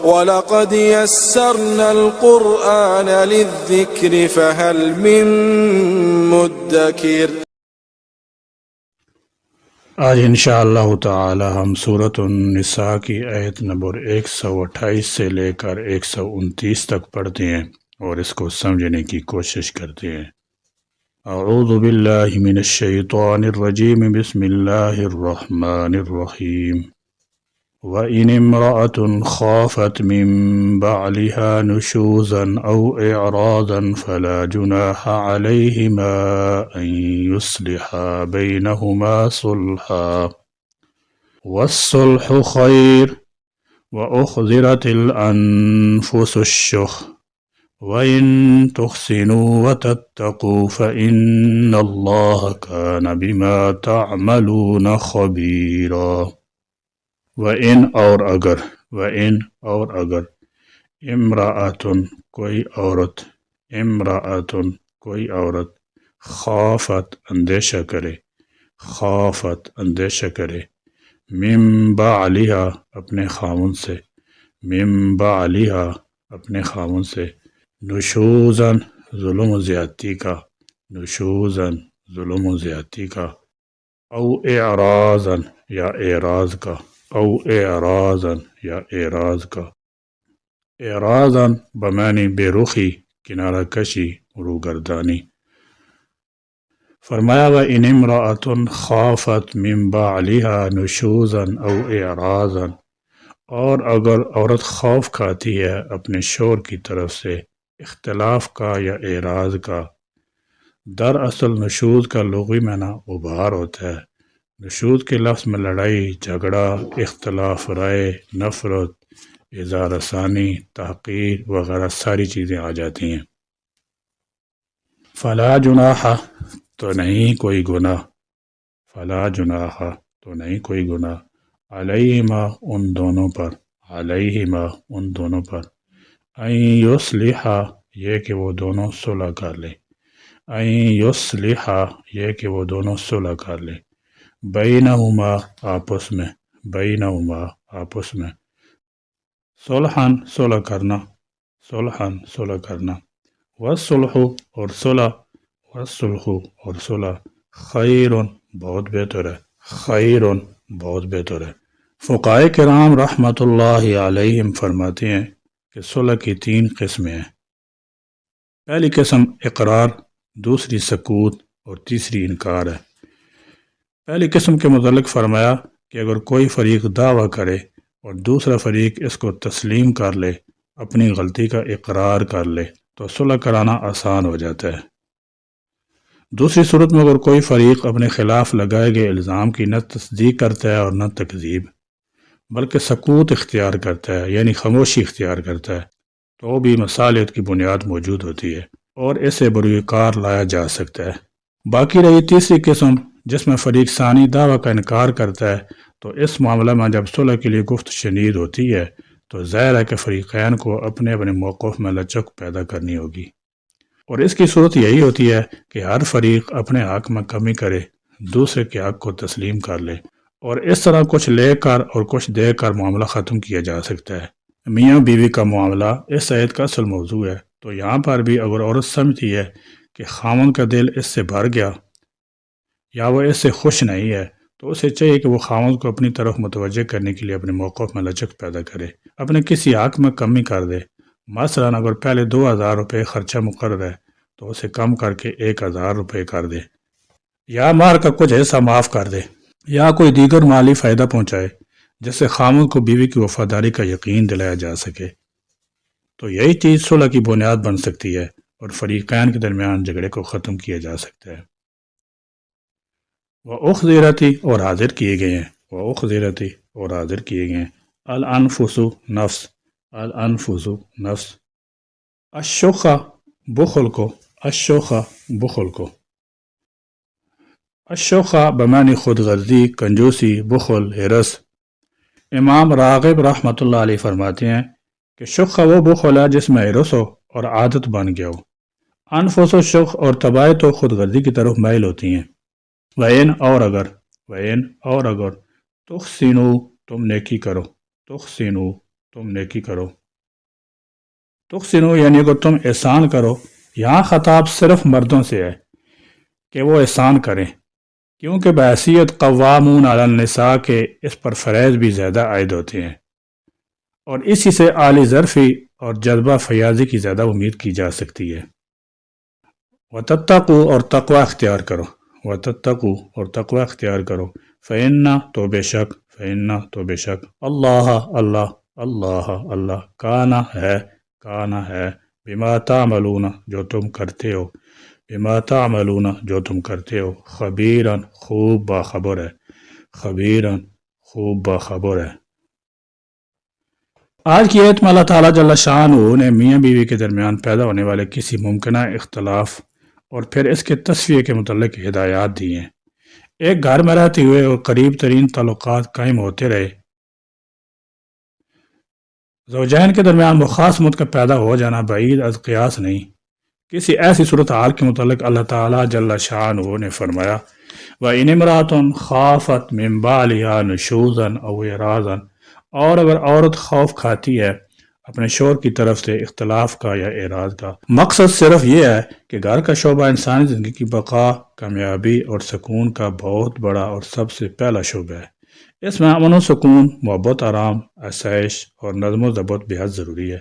وَلَقَدْ يَسَّرْنَا الْقُرْآنَ لِلذِّكْرِ فَهَلْ مِن مُّدَّكِرٍ۔ آج انشاءاللہ تعالی ہم سورۃ النساء کی آیت نمبر 128 سے لے کر 129 تک پڑھتے ہیں اور اس کو سمجھنے کی کوشش کرتے ہیں۔ اعوذ باللہ من الشیطان الرجیم، بسم اللہ الرحمن الرحیم۔ وَإِنِ امْرَأَةٌ خَافَتْ مِن بَعْلِهَا نُشُوزًا أَوْ إِعْرَاضًا فَلَا جُنَاحَ عَلَيْهِمَا أَن يُصْلِحَا بَيْنَهُمَا صُلْحًا وَالصُّلْحُ خَيْرٌ وَأُحْضِرَتِ الْأَنفُسُ الشُّحَّ وَإِن تُحْسِنُوا وَتَتَّقُوا فَإِنَّ اللَّهَ كَانَ بِمَا تَعْمَلُونَ خَبِيرًا۔ وَإِن اور اگر امرأتن کوئی عورت خافت اندیشہ کرے من بعلہا اپنے خامن سے نشوزن ظلم و زیادتی کا او اعراضن یا اعراض کا اعراضن بمعنی بے رخی، کنارہ کشی، روگردانی۔ فرمایا وَإِنِ امْرَأَةٌ خَافَتْ مِن بَعْلِهَا نُشُوزًا أَوْ إِعْرَاضًا، اور اگر عورت خوف کھاتی ہے اپنے شوہر کی طرف سے اختلاف کا یا اعراض کا۔ دراصل نشوز کا لغوی معنی ابھار ہوتا ہے۔ نشوز کے لفظ میں لڑائی، جھگڑا، اختلاف رائے، نفرت، اظہار ثانی، تحقیر وغیرہ ساری چیزیں آ جاتی ہیں۔ فلا جناح تو نہیں کوئی گناہ علیہما ان دونوں پر ان یصلحا یہ کہ وہ دونوں صلح کر لیں بینہما آپس میں صلحاً صلح کرنا والصلح اور صلح خیرٌ بہت بہتر ہے۔ فقہائے کرام رحمۃ اللہ علیہم فرماتے ہیں کہ صلح کی 3 قسمیں ہیں۔ پہلی قسم اقرار، دوسری سکوت اور تیسری انکار ہے۔ پہلی قسم کے متعلق فرمایا کہ اگر کوئی فریق دعویٰ کرے اور دوسرا فریق اس کو تسلیم کر لے، اپنی غلطی کا اقرار کر لے، تو صلح کرانا آسان ہو جاتا ہے۔ دوسری صورت میں اگر کوئی فریق اپنے خلاف لگائے گئے الزام کی نہ تصدیق کرتا ہے اور نہ تکذیب، بلکہ سکوت اختیار کرتا ہے یعنی خاموشی اختیار کرتا ہے، تو بھی مصالحت کی بنیاد موجود ہوتی ہے اور اسے بروئے کار لایا جا سکتا ہے۔ باقی رہی تیسری قسم جس میں فریق ثانی دعویٰ کا انکار کرتا ہے، تو اس معاملہ میں جب صلح کے لیے گفت شنید ہوتی ہے تو ظاہر ہے کہ فریقین کو اپنے موقف میں لچک پیدا کرنی ہوگی، اور اس کی صورت یہی ہوتی ہے کہ ہر فریق اپنے حق میں کمی کرے، دوسرے کے حق کو تسلیم کر لے، اور اس طرح کچھ لے کر اور کچھ دے کر معاملہ ختم کیا جا سکتا ہے۔ میاں بیوی کا معاملہ اس آیت کا اصل موضوع ہے، تو یہاں پر بھی اگر عورت سمجھتی ہے کہ خاوند کا دل اس سے بھر گیا یا وہ اس سے خوش نہیں ہے، تو اسے چاہیے کہ وہ خاوند کو اپنی طرف متوجہ کرنے کے لیے اپنے موقف میں لچک پیدا کرے، اپنے کسی حق میں کمی کر دے۔ مثلا اگر پہلے 2000 روپے خرچہ مقرر ہے تو اسے کم کر کے 1000 روپے کر دے، یا مہر کا کچھ حصہ معاف کر دے، یا کوئی دیگر مالی فائدہ پہنچائے جس سے خاوند کو بیوی کی وفاداری کا یقین دلایا جا سکے، تو یہی چیز صلح کی بنیاد بن سکتی ہے اور فریقین کے درمیان جھگڑے کو ختم کیا جا سکتا ہے۔ وَأُحْضِرَتِ اور حاضر کیے گئے ہیں الانفس نفس الشُّخَّ بخل کو الشُّخَّ بمعنی خود غرضی، کنجوسی، بخل، حرص۔ امام راغب رحمۃ اللہ علیہ فرماتے ہیں کہ شخ وہ بخل ہے جس میں حرص ہو اور عادت بن گیا ہو۔ انفس و شخ اور طبائع تو خود غرضی کی طرف مائل ہوتی ہیں۔ وَإِنْ اور اگر تحسنوا تم نیکی کرو، تم نیکی کرو۔ تحسنوا یعنی اگر تم احسان کرو، یہاں خطاب صرف مردوں سے ہے کہ وہ احسان کریں، کیونکہ بحیثیت قوامون علی النساء کے اس پر فریض بھی زیادہ عائد ہوتے ہیں، اور اسی سے اعلی ظرفی اور جذبہ فیاضی کی زیادہ امید کی جا سکتی ہے۔ وَتَتَّقُوا اور تقوی اختیار کرو، وَتَتَّقُوا اور تقوی اختیار کرو، فَإِنَّ تو بے شک اللہ کانا ہے بما تعملون جو تم کرتے ہو خبیراً خوب باخبر ہے۔ آج کی آیت میں اللہ تعالیٰ جل شانہ نے میاں بیوی کے درمیان پیدا ہونے والے کسی ممکنہ اختلاف اور پھر اس کے تصفیے کے متعلق ہدایات دی ہیں۔ ایک گھر میں رہتے ہوئے اور قریب ترین تعلقات قائم ہوتے رہے، زوجین کے درمیان مخاصمت کا پیدا ہو جانا بعید از قیاس نہیں۔ کسی ایسی صورتحال کے متعلق اللہ تعالیٰ جل شانہ نے فرمایا وَإِنِ امْرَأَةٌ خَافَتْ مِنْ بَعْلِهَا نُشُوزًا أَوْ إِعْرَاضًا، اور اگر عورت خوف کھاتی ہے اپنے شوہر کی طرف سے اختلاف کا یا اعراض کا، مقصد صرف یہ ہے کہ گھر کا شعبہ انسانی زندگی کی بقا، کامیابی اور سکون کا بہت بڑا اور سب سے پہلا شعبہ ہے۔ اس میں امن و سکون، محبت، آرام، آسائش اور نظم و ضبط بے حد ضروری ہے۔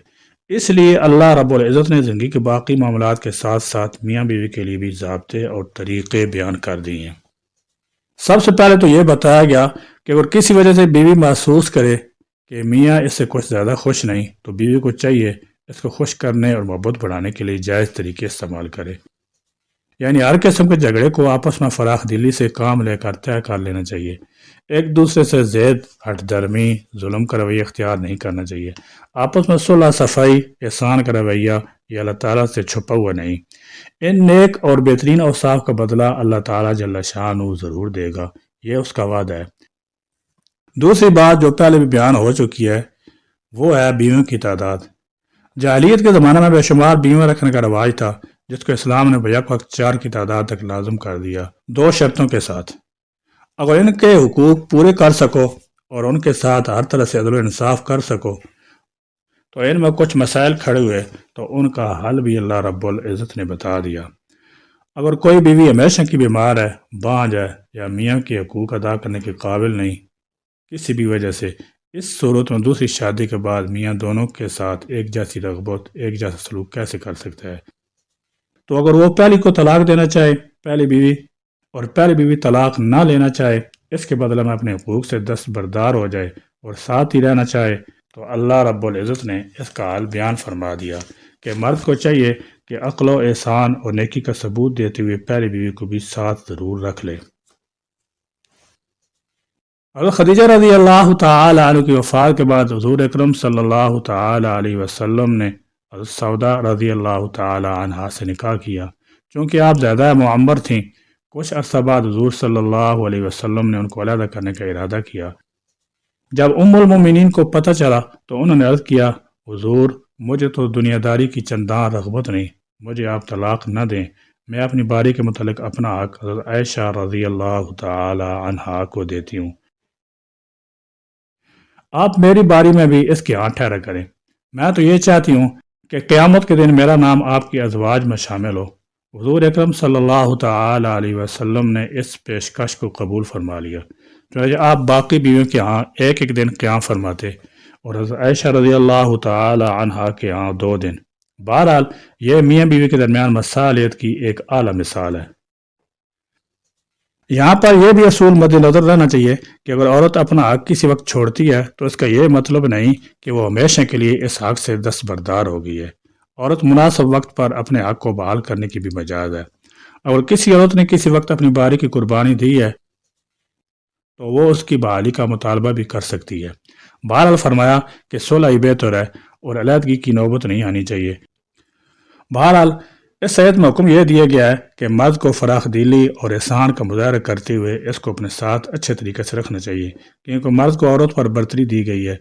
اس لیے اللہ رب العزت نے زندگی کے باقی معاملات کے ساتھ ساتھ میاں بیوی کے لیے بھی ضابطے اور طریقے بیان کر دیے ہیں۔ سب سے پہلے تو یہ بتایا گیا کہ اگر کسی وجہ سے بیوی محسوس کرے کہ میاں اس سے کچھ زیادہ خوش نہیں، تو بیوی کو چاہیے اس کو خوش کرنے اور محبت بڑھانے کے لیے جائز طریقے استعمال کرے، یعنی ہر قسم کے جھگڑے کو آپس میں فراخ دلی سے کام لے کر طے کر لینا چاہیے۔ ایک دوسرے سے زید، ہٹ درمی، ظلم کا رویہ اختیار نہیں کرنا چاہیے۔ آپس میں صلح، صفائی، احسان کا رویہ یہ اللہ تعالیٰ سے چھپا ہوا نہیں۔ ان نیک اور بہترین اوصاف کا بدلہ اللہ تعالیٰ جل شانہ ضرور دے گا، یہ اس کا وعدہ ہے۔ دوسری بات جو پہلے بھی بیان ہو چکی ہے وہ ہے بیویوں کی تعداد۔ جاہلیت کے زمانے میں بے شمار بیویاں رکھنے کا رواج تھا، جس کو اسلام نے بیک وقت 4 کی تعداد تک لازم کر دیا، 2 شرطوں کے ساتھ۔ اگر ان کے حقوق پورے کر سکو اور ان کے ساتھ ہر طرح سے عدل و انصاف کر سکو، تو ان میں کچھ مسائل کھڑے ہوئے تو ان کا حل بھی اللہ رب العزت نے بتا دیا۔ اگر کوئی بیوی ہمیشہ کی بیمار ہے، بانجھ ہے یا میاں کے حقوق ادا کرنے کے قابل نہیں کسی بھی وجہ سے، اس صورت میں دوسری شادی کے بعد میاں دونوں کے ساتھ ایک جیسی رغبت، ایک جیسا سلوک کیسے کر سکتا ہے؟ تو اگر وہ پہلی کو طلاق دینا چاہے، پہلی بیوی طلاق نہ لینا چاہے، اس کے بدلے میں اپنے حقوق سے دستبردار ہو جائے اور ساتھ ہی رہنا چاہے، تو اللہ رب العزت نے اس کا حل بیان فرما دیا کہ مرد کو چاہیے کہ عقل و احسان اور نیکی کا ثبوت دیتے ہوئے پہلی بیوی کو بھی ساتھ ضرور رکھ لے۔ حضرت خدیجہ رضی اللہ تعالی عنہ کی وفات کے بعد حضور اکرم صلی اللہ تعالی علیہ وسلم نے حضرت سودا رضی اللہ تعالی عنہا سے نکاح کیا۔ چونکہ آپ زیادہ معمر تھیں، کچھ عرصہ بعد حضور صلی اللہ علیہ وسلم نے ان کو علیحدہ کرنے کا ارادہ کیا۔ جب ام المومنین کو پتہ چلا تو انہوں نے عرض کیا، حضور مجھے تو دنیا داری کی چنداں رغبت نہیں، مجھے آپ طلاق نہ دیں، میں اپنی باری کے متعلق اپنا حق حضرت عائشہ رضی اللہ تعالی عنہا کو دیتی ہوں، آپ میری باری میں بھی اس کے ہاں ٹھہرا کریں۔ میں تو یہ چاہتی ہوں کہ قیامت کے دن میرا نام آپ کی ازواج میں شامل ہو۔ حضور اکرم صلی اللہ تعالی علیہ وسلم نے اس پیشکش کو قبول فرما لیا، چنانچہ آپ باقی بیویوں کے ہاں ایک ایک دن قیام فرماتے اور حضرت عائشہ رضی اللہ تعالی عنہا کے ہاں 2 دن۔ بہرحال یہ میاں بیوی کے درمیان مصالحت کی ایک اعلیٰ مثال ہے۔ یہاں پر یہ بھی اصول مد نظر رہنا چاہیے کہ اگر عورت اپنا حق کسی وقت چھوڑتی ہے تو اس کا یہ مطلب نہیں کہ وہ ہمیشہ کے لیے اس حق سے دستبردار ہو گئی ہے۔ عورت مناسب وقت پر اپنے حق کو بحال کرنے کی بھی مجاز ہے۔ اگر کسی عورت نے کسی وقت اپنی باری کی قربانی دی ہے تو وہ اس کی بحالی کا مطالبہ بھی کر سکتی ہے۔ بہرحال فرمایا کہ صلح ہی بہتر ہے اور علیحدگی کی نوبت نہیں آنی چاہیے۔ بہرحال اس آیت میں حکم یہ دیا گیا ہے کہ مرد کو فراخ دلی اور احسان کا مظاہرہ کرتے ہوئے اس کو اپنے ساتھ اچھے طریقے سے رکھنا چاہیے، کیونکہ مرد کو عورت پر برتری دی گئی ہے،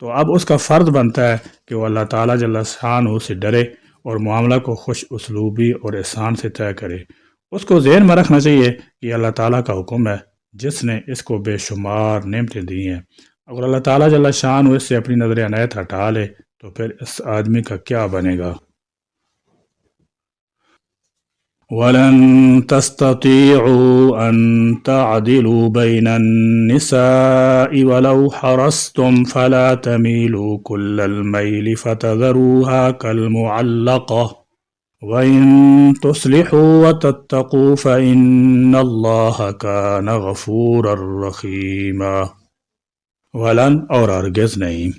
تو اب اس کا فرض بنتا ہے کہ وہ اللہ تعالیٰ جل شانہ سے ڈرے اور معاملہ کو خوش اسلوبی اور احسان سے طے کرے۔ اس کو ذہن میں رکھنا چاہیے کہ اللہ تعالیٰ کا حکم ہے جس نے اس کو بے شمار نعمتیں دی ہیں۔ اگر اللہ تعالیٰ جل شان اس سے اپنی نظر عنایت ہٹا لے تو پھر اس آدمی کا کیا بنے گا؟ وَلَن تَسْتَطِيعُوا أَن تَعْدِلُوا بَيْنَ النِّسَاءِ وَلَوْ حَرَصْتُمْ فَلَا تَمِيلُوا كُلَّ الْمَيْلِ فَتَذَرُوهَا كَالْمُعَلَّقَةِ وَإِن تُصْلِحُوا وَتَتَّقُوا فَإِنَّ اللَّهَ كَانَ غَفُورًا رَحِيمًا۔ ولن اور ہرگز نہیں،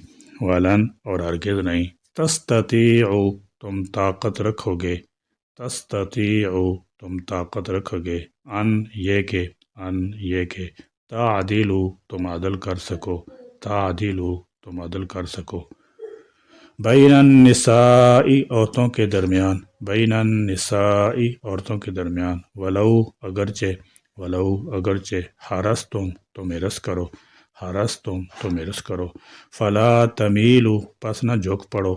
ولن اور ہرگز نہیں، تستطیعوا تم طاقت رکھو گے، تستطیعوا تم طاقت رکھو گے، ان یہ کہ تعدیلوا تم عدل کر سکو، تعدیلوا تم عدل کر سکو، بین النساء عورتوں کے درمیان، بین النساء عورتوں کے درمیان، ولو اگرچہ حرستم تم حرص کرو، حرستم تم حرص کرو، فلا تمیلوا پس نہ جھک پڑو،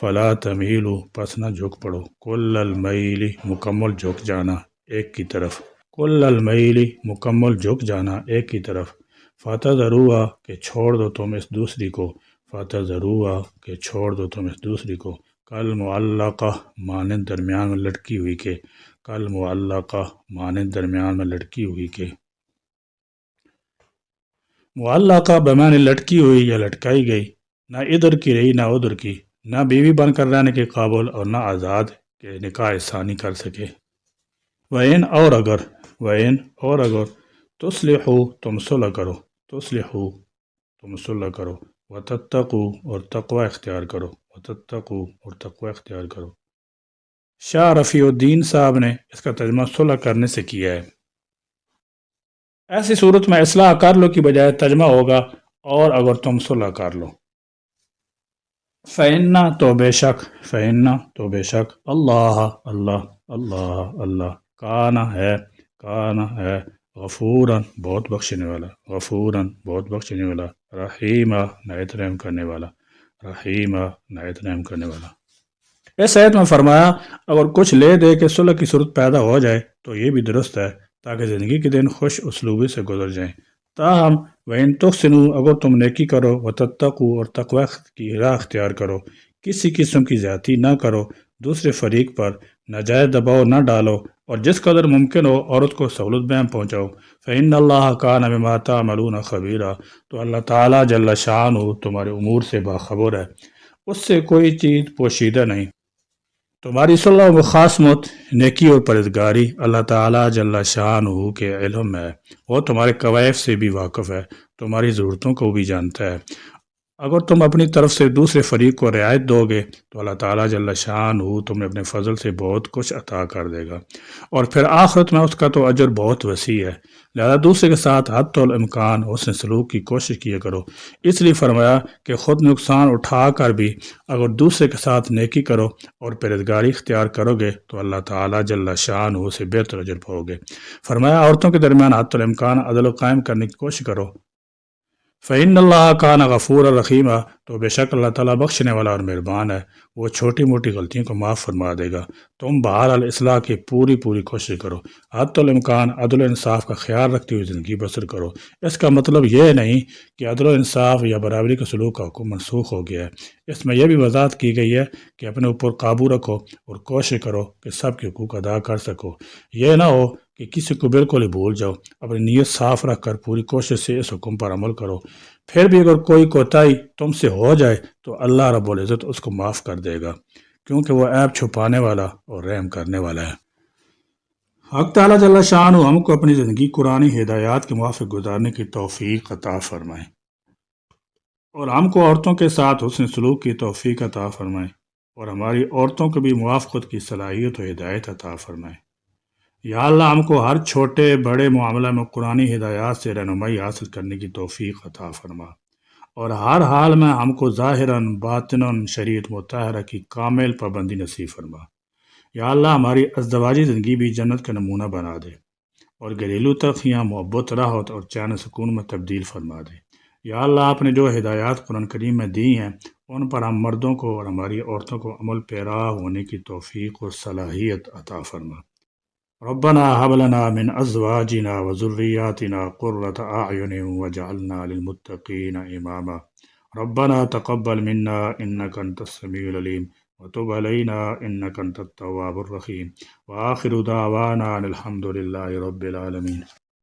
فلا تمیلوا پس نہ جھک پڑو، کل المیل مکمل جھک جانا ایک کی طرف، کل المیل مکمل جھک جانا ایک کی طرف، فتذروها کہ چھوڑ دو تم اس دوسری کو، فتذروها کہ چھوڑ دو تم اس دوسری کو، کالمعلقہ مانند درمیان میں لٹکی ہوئی کے، کالمعلقہ مانند درمیان میں لٹکی ہوئی کے، معلقہ بمعنی لٹکی ہوئی یا لٹکائی گئی، نہ ادھر کی رہی نہ ادھر کی، نہ بیوی بن کر رہنے کے قابل اور نہ آزاد کہ نکاح ثانی کر سکے، وَإِنْ اور اگر تصلحوا تم صلح کرو، تصلحوا تم صلح کرو، وتتقوا اور تقوی اختیار کرو، وتتقوا اور تقوی اختیار کرو۔ شاہ رفیع الدین صاحب نے اس کا ترجمہ صلح کرنے سے کیا ہے۔ ایسی صورت میں اصلاح کر لو کی بجائے ترجمہ ہوگا اور اگر تم صلح کر لو، فَإِنَّ تو بے شک اللہ کانا ہے غفوراً بہت بخشنے والا، غفوراً بہت بخشنے والا، رحیمہ نہایت رحم کرنے والا، رحیمہ نہایت رحم کرنے والا۔ اس آیت میں فرمایا اگر کچھ لے دے کے صلح کی صورت پیدا ہو جائے تو یہ بھی درست ہے تاکہ زندگی کے دن خوش اسلوبی سے گزر جائیں، تاہم وَإِن تُحْسِنُوا اگر تم نیکی کرو، وَتَتَّقُوا اور تقوی کی راہ اختیار کرو، کسی قسم کی زیادتی نہ کرو، دوسرے فریق پر ناجائز دباؤ نہ ڈالو اور جس قدر ممکن ہو عورت کو سہولت بہم پہنچاؤ، فَإِنَّ اللَّهَ كَانَ بِمَا تَعْمَلُونَ خَبِيرًا تو اللہ تعالیٰ جل شانہ تمہارے امور سے باخبر ہے، اس سے کوئی چیز پوشیدہ نہیں۔ تمہاری صلح و مخاصمت، نیکی اور پرہیزگاری اللہ تعالیٰ جل شانہ کے علم ہے، وہ تمہارے کوائف سے بھی واقف ہے، تمہاری ضرورتوں کو بھی جانتا ہے۔ اگر تم اپنی طرف سے دوسرے فریق کو رعایت دو گے تو اللہ تعالیٰ جل شانہ تمہیں اپنے فضل سے بہت کچھ عطا کر دے گا اور پھر آخرت میں اس کا تو اجر بہت وسیع ہے، لہذا دوسرے کے ساتھ حد الامکان حسن سلوک کی کوشش کیا کرو، اس لیے فرمایا کہ خود نقصان اٹھا کر بھی اگر دوسرے کے ساتھ نیکی کرو اور پرہیزگاری اختیار کرو گے تو اللہ تعالیٰ جل شانہ سے بہتر اجر پاؤ گے۔ فرمایا عورتوں کے درمیان حد الامکان عدل و قائم کرنے کی کوشش کرو، فَإِنَّ اللَّهَ كَانَ غَفُورًا رَحِيمًا تو بے شک اللہ تعالیٰ بخشنے والا اور مہربان ہے، وہ چھوٹی موٹی غلطیوں کو معاف فرما دے گا۔ تم بہرحال اصلاح کی پوری کوشش کرو، حد الامکان عدل و انصاف کا خیال رکھتے ہوئے زندگی بسر کرو۔ اس کا مطلب یہ نہیں کہ عدل و انصاف یا برابری کا سلوک کا حکم منسوخ ہو گیا ہے، اس میں یہ بھی وضاحت کی گئی ہے کہ اپنے اوپر قابو رکھو اور کوشش کرو کہ سب کے حقوق ادا کر سکو، یہ نہ ہو کہ کسی کو بالکل ہی بھول جاؤ، اپنی نیت صاف رکھ کر پوری کوشش سے اس حکم پر عمل کرو، پھر بھی اگر کوئی کوتاہی تم سے ہو جائے تو اللہ رب العزت اس کو معاف کر دے گا، کیونکہ وہ عیب چھپانے والا اور رحم کرنے والا ہے۔ حق تعالیٰ جل شانہ ہم کو اپنی زندگی قرآنی ہدایات کے موافق گزارنے کی توفیق عطا فرمائے اور ہم کو عورتوں کے ساتھ حسن سلوک کی توفیق عطا فرمائے اور ہماری عورتوں کو بھی موافقت کی صلاحیت و ہدایت عطا فرمائے۔ یا اللہ ہم کو ہر چھوٹے بڑے معاملہ میں قرآنی ہدایات سے رہنمائی حاصل کرنے کی توفیق عطا فرما اور ہر حال میں ہم کو ظاہراً باطناً شریعت مطہرہ کی کامل پابندی نصیب فرما۔ یا اللہ ہماری ازدواجی زندگی بھی جنت کا نمونہ بنا دے اور گھریلو تلخیاں محبت راحت اور چین سکون میں تبدیل فرما دے۔ یا اللہ آپ نے جو ہدایات قرآن کریم میں دی ہیں ان پر ہم مردوں کو اور ہماری عورتوں کو عمل پیرا ہونے کی توفیق اور صلاحیت عطا فرما۔ ربنا هب لنا من ازواجنا وذرياتنا قرة اعین واجعلنا للمتقین اماما ربنا تقبل منا انك انت السميع العليم وتب علينا انك انت التواب الرحيم وآخر دعوانا ان الحمد لله رب العالمين.